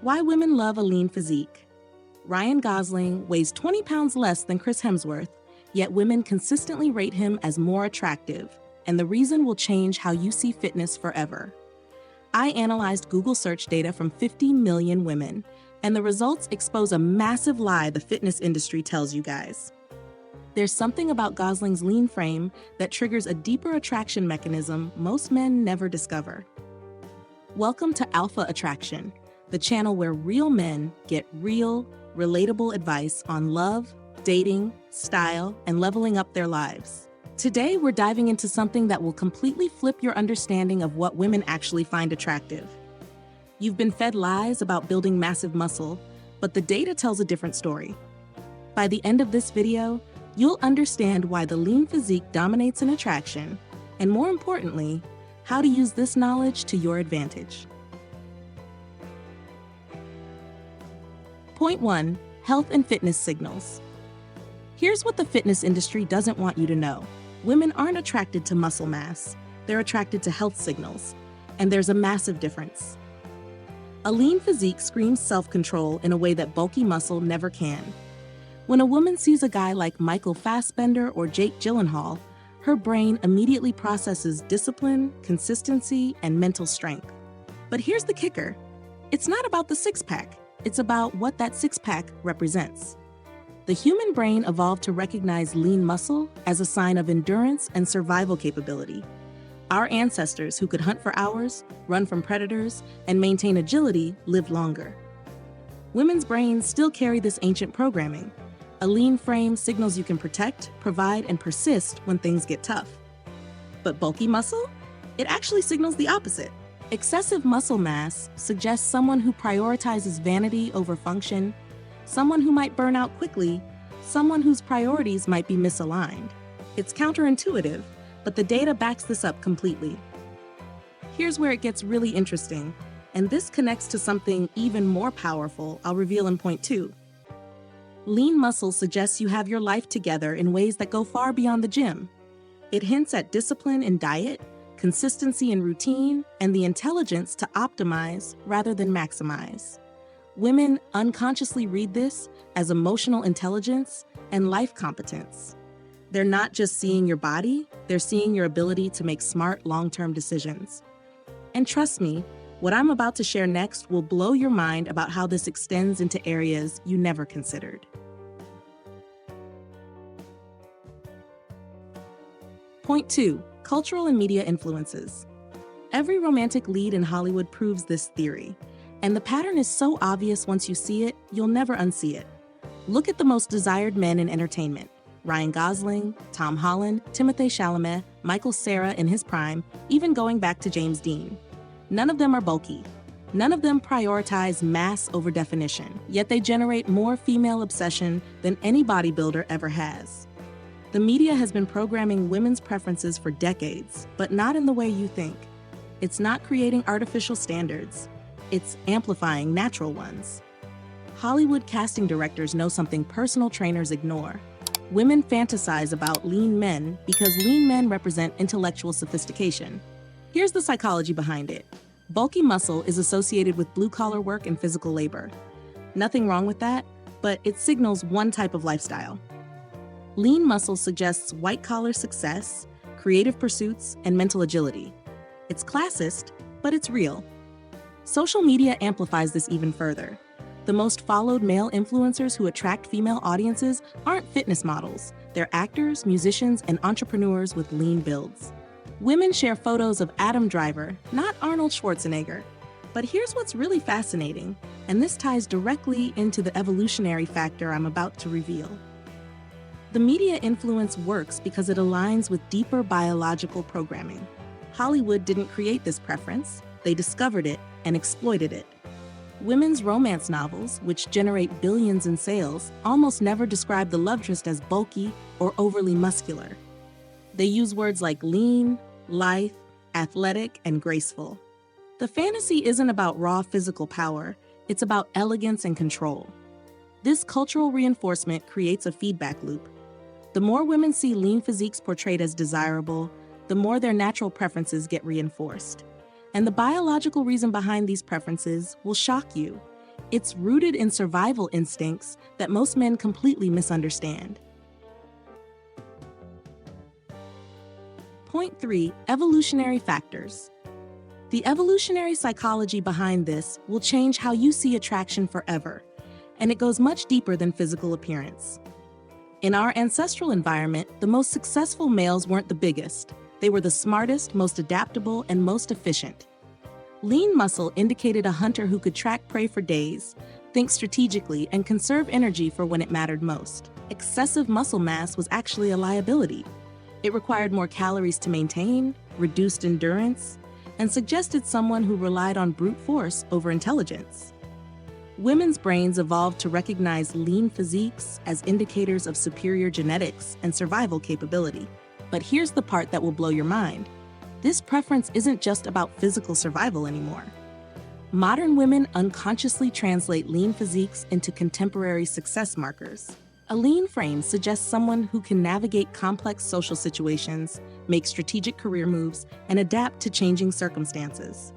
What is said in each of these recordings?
Why women love a lean physique. Ryan Gosling weighs 20 pounds less than Chris Hemsworth, yet women consistently rate him as more attractive, and the reason will change how you see fitness forever. I analyzed Google search data from 50 million women, and the results expose a massive lie the fitness industry tells you guys. There's something about Gosling's lean frame that triggers a deeper attraction mechanism most men never discover. Welcome to Alpha Attraction, the channel where real men get real, relatable advice on love, dating, style, and leveling up their lives. Today, we're diving into something that will completely flip your understanding of what women actually find attractive. You've been fed lies about building massive muscle, but the data tells a different story. By the end of this video, you'll understand why the lean physique dominates in attraction, and more importantly, how to use this knowledge to your advantage. Point 1. Health and fitness signals. Here's what the fitness industry doesn't want you to know. Women aren't attracted to muscle mass, they're attracted to health signals, and there's a massive difference. A lean physique screams self-control in a way that bulky muscle never can. When a woman sees a guy like Michael Fassbender or Jake Gyllenhaal, her brain immediately processes discipline, consistency, and mental strength. But here's the kicker. It's not about the six-pack, it's about what that six-pack represents. The human brain evolved to recognize lean muscle as a sign of endurance and survival capability. Our ancestors who could hunt for hours, run from predators, and maintain agility lived longer. Women's brains still carry this ancient programming. A lean frame signals you can protect, provide, and persist when things get tough. But bulky muscle? It actually signals the opposite. Excessive muscle mass suggests someone who prioritizes vanity over function, someone who might burn out quickly, someone whose priorities might be misaligned. It's counterintuitive, but the data backs this up completely. Here's where it gets really interesting, and this connects to something even more powerful I'll reveal in point 2. Lean muscle suggests you have your life together in ways that go far beyond the gym. It hints at discipline in diet, consistency in routine, and the intelligence to optimize rather than maximize. Women unconsciously read this as emotional intelligence and life competence. They're not just seeing your body, they're seeing your ability to make smart, long-term decisions. And trust me, what I'm about to share next will blow your mind about how this extends into areas you never considered. Point 2. Cultural and media influences. Every romantic lead in Hollywood proves this theory. And the pattern is so obvious once you see it, you'll never unsee it. Look at the most desired men in entertainment. Ryan Gosling, Tom Holland, Timothée Chalamet, Michael Cera in his prime, even going back to James Dean. None of them are bulky. None of them prioritize mass over definition, yet they generate more female obsession than any bodybuilder ever has. The media has been programming women's preferences for decades, but not in the way you think. It's not creating artificial standards. It's amplifying natural ones. Hollywood casting directors know something personal trainers ignore. Women fantasize about lean men because lean men represent intellectual sophistication. Here's the psychology behind it. Bulky muscle is associated with blue-collar work and physical labor. Nothing wrong with that, but it signals one type of lifestyle. Lean muscle suggests white-collar success, creative pursuits, and mental agility. It's classist, but it's real. Social media amplifies this even further. The most followed male influencers who attract female audiences aren't fitness models. They're actors, musicians, and entrepreneurs with lean builds. Women share photos of Adam Driver, not Arnold Schwarzenegger. But here's what's really fascinating, and this ties directly into the evolutionary factor I'm about to reveal. The media influence works because it aligns with deeper biological programming. Hollywood didn't create this preference. They discovered it and exploited it. Women's romance novels, which generate billions in sales, almost never describe the love interest as bulky or overly muscular. They use words like lean, lithe, athletic, and graceful. The fantasy isn't about raw physical power, it's about elegance and control. This cultural reinforcement creates a feedback loop. The more women see lean physiques portrayed as desirable, the more their natural preferences get reinforced. And the biological reason behind these preferences will shock you. It's rooted in survival instincts that most men completely misunderstand. Point 3. Evolutionary factors. The evolutionary psychology behind this will change how you see attraction forever, and it goes much deeper than physical appearance. In our ancestral environment, the most successful males weren't the biggest. They were the smartest, most adaptable, and most efficient. Lean muscle indicated a hunter who could track prey for days, think strategically, and conserve energy for when it mattered most. Excessive muscle mass was actually a liability. It required more calories to maintain, reduced endurance, and suggested someone who relied on brute force over intelligence. Women's brains evolved to recognize lean physiques as indicators of superior genetics and survival capability. But here's the part that will blow your mind. This preference isn't just about physical survival anymore. Modern women unconsciously translate lean physiques into contemporary success markers. A lean frame suggests someone who can navigate complex social situations, make strategic career moves, and adapt to changing circumstances.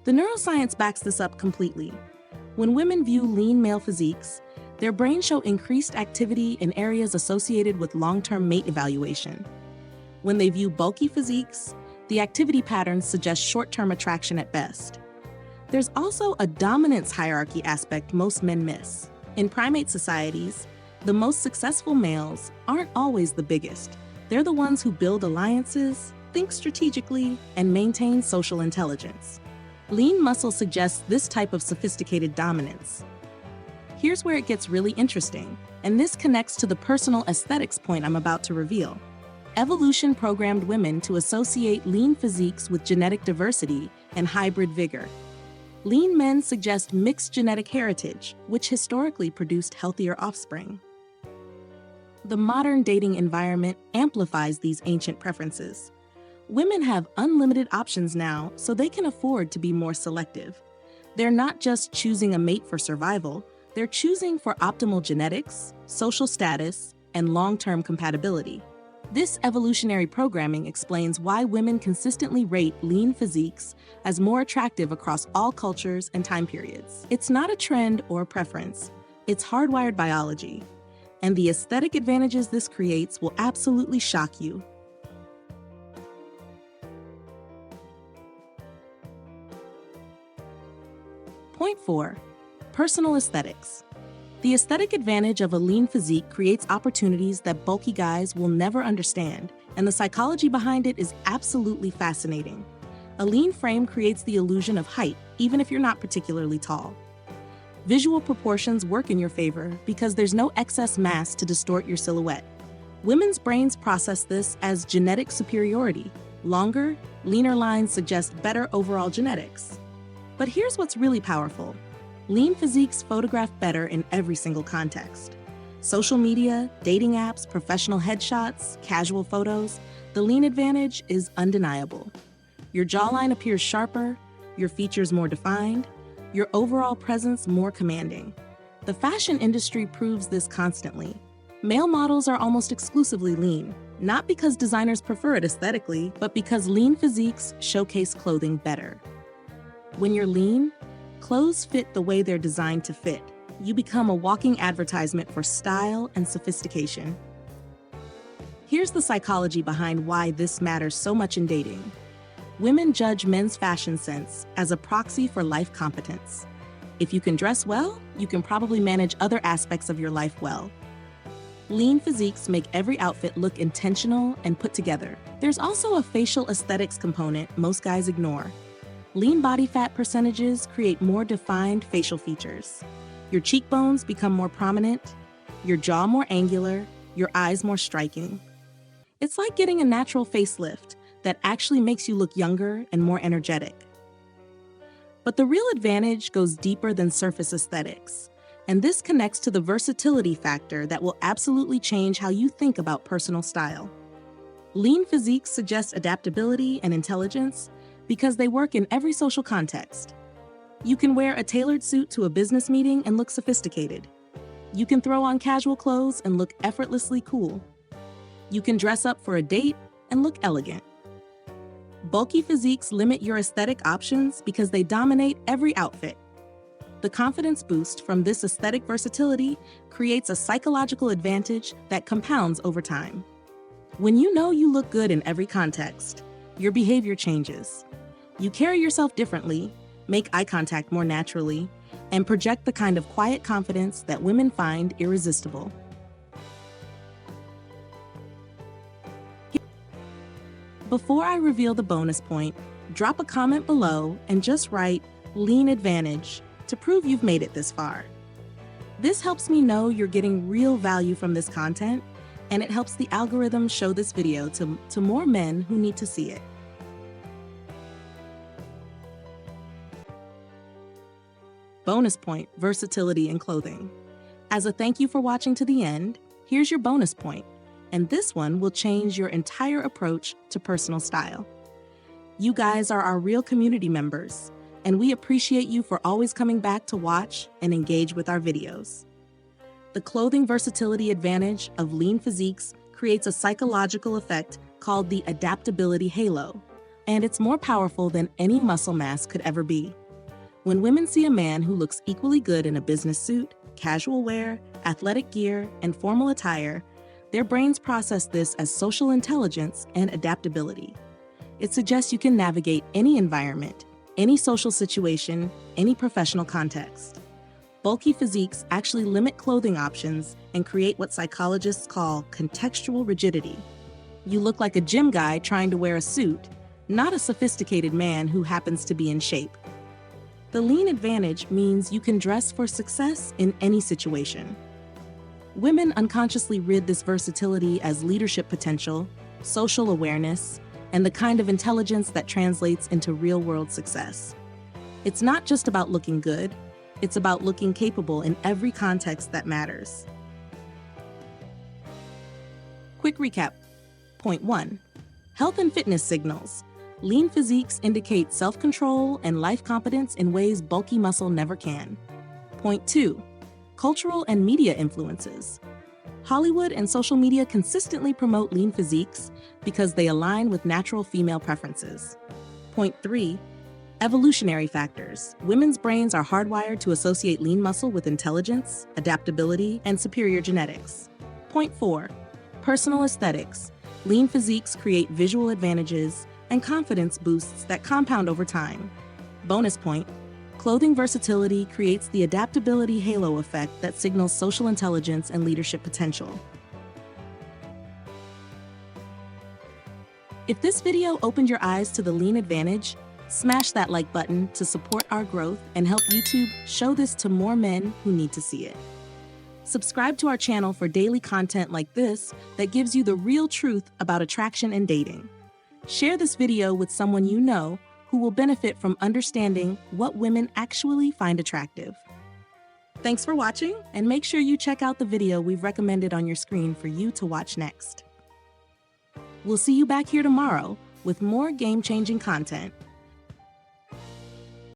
The neuroscience backs this up completely. When women view lean male physiques, their brains show increased activity in areas associated with long-term mate evaluation. When they view bulky physiques, the activity patterns suggest short-term attraction at best. There's also a dominance hierarchy aspect most men miss. In primate societies, the most successful males aren't always the biggest. They're the ones who build alliances, think strategically, and maintain social intelligence. Lean muscle suggests this type of sophisticated dominance. Here's where it gets really interesting, and this connects to the personal aesthetics point I'm about to reveal. Evolution programmed women to associate lean physiques with genetic diversity and hybrid vigor. Lean men suggest mixed genetic heritage, which historically produced healthier offspring. The modern dating environment amplifies these ancient preferences. Women have unlimited options now, so they can afford to be more selective. They're not just choosing a mate for survival, they're choosing for optimal genetics, social status, and long-term compatibility. This evolutionary programming explains why women consistently rate lean physiques as more attractive across all cultures and time periods. It's not a trend or a preference, it's hardwired biology. And the aesthetic advantages this creates will absolutely shock you. Point 4. Personal aesthetics. The aesthetic advantage of a lean physique creates opportunities that bulky guys will never understand, and the psychology behind it is absolutely fascinating. A lean frame creates the illusion of height, even if you're not particularly tall. Visual proportions work in your favor because there's no excess mass to distort your silhouette. Women's brains process this as genetic superiority. Longer, leaner lines suggest better overall genetics. But here's what's really powerful. Lean physiques photograph better in every single context. Social media, dating apps, professional headshots, casual photos, the lean advantage is undeniable. Your jawline appears sharper, your features more defined, your overall presence more commanding. The fashion industry proves this constantly. Male models are almost exclusively lean, not because designers prefer it aesthetically, but because lean physiques showcase clothing better. When you're lean, clothes fit the way they're designed to fit. You become a walking advertisement for style and sophistication. Here's the psychology behind why this matters so much in dating. Women judge men's fashion sense as a proxy for life competence. If you can dress well, you can probably manage other aspects of your life well. Lean physiques make every outfit look intentional and put together. There's also a facial aesthetics component most guys ignore. Lean body fat percentages create more defined facial features. Your cheekbones become more prominent, your jaw more angular, your eyes more striking. It's like getting a natural facelift that actually makes you look younger and more energetic. But the real advantage goes deeper than surface aesthetics, and this connects to the versatility factor that will absolutely change how you think about personal style. Lean physiques suggest adaptability and intelligence because they work in every social context. You can wear a tailored suit to a business meeting and look sophisticated. You can throw on casual clothes and look effortlessly cool. You can dress up for a date and look elegant. Bulky physiques limit your aesthetic options because they dominate every outfit. The confidence boost from this aesthetic versatility creates a psychological advantage that compounds over time. When you know you look good in every context, your behavior changes. You carry yourself differently, make eye contact more naturally, and project the kind of quiet confidence that women find irresistible. Before I reveal the bonus point, drop a comment below and just write "lean advantage" to prove you've made it this far. This helps me know you're getting real value from this content, and it helps the algorithm show this video to more men who need to see it. Bonus point: versatility in clothing. As a thank you for watching to the end, here's your bonus point, and this one will change your entire approach to personal style. You guys are our real community members, and we appreciate you for always coming back to watch and engage with our videos. The clothing versatility advantage of lean physiques creates a psychological effect called the adaptability halo, and it's more powerful than any muscle mass could ever be. When women see a man who looks equally good in a business suit, casual wear, athletic gear, and formal attire, their brains process this as social intelligence and adaptability. It suggests you can navigate any environment, any social situation, any professional context. Bulky physiques actually limit clothing options and create what psychologists call contextual rigidity. You look like a gym guy trying to wear a suit, not a sophisticated man who happens to be in shape. The lean advantage means you can dress for success in any situation. Women unconsciously rid this versatility as leadership potential, social awareness, and the kind of intelligence that translates into real-world success. It's not just about looking good, it's about looking capable in every context that matters. Quick recap. Point 1. Health and fitness signals. Lean physiques indicate self-control and life competence in ways bulky muscle never can. Point 2. Cultural and media influences. Hollywood and social media consistently promote lean physiques because they align with natural female preferences. Point 3. Evolutionary factors. Women's brains are hardwired to associate lean muscle with intelligence, adaptability, and superior genetics. Point 4. Personal aesthetics. Lean physiques create visual advantages and confidence boosts that compound over time. Bonus point: clothing versatility creates the adaptability halo effect that signals social intelligence and leadership potential. If this video opened your eyes to the lean advantage, smash that like button to support our growth and help YouTube show this to more men who need to see it. Subscribe to our channel for daily content like this that gives you the real truth about attraction and dating. Share this video with someone you know who will benefit from understanding what women actually find attractive. Thanks for watching, and make sure you check out the video we've recommended on your screen for you to watch next. We'll see you back here tomorrow with more game-changing content.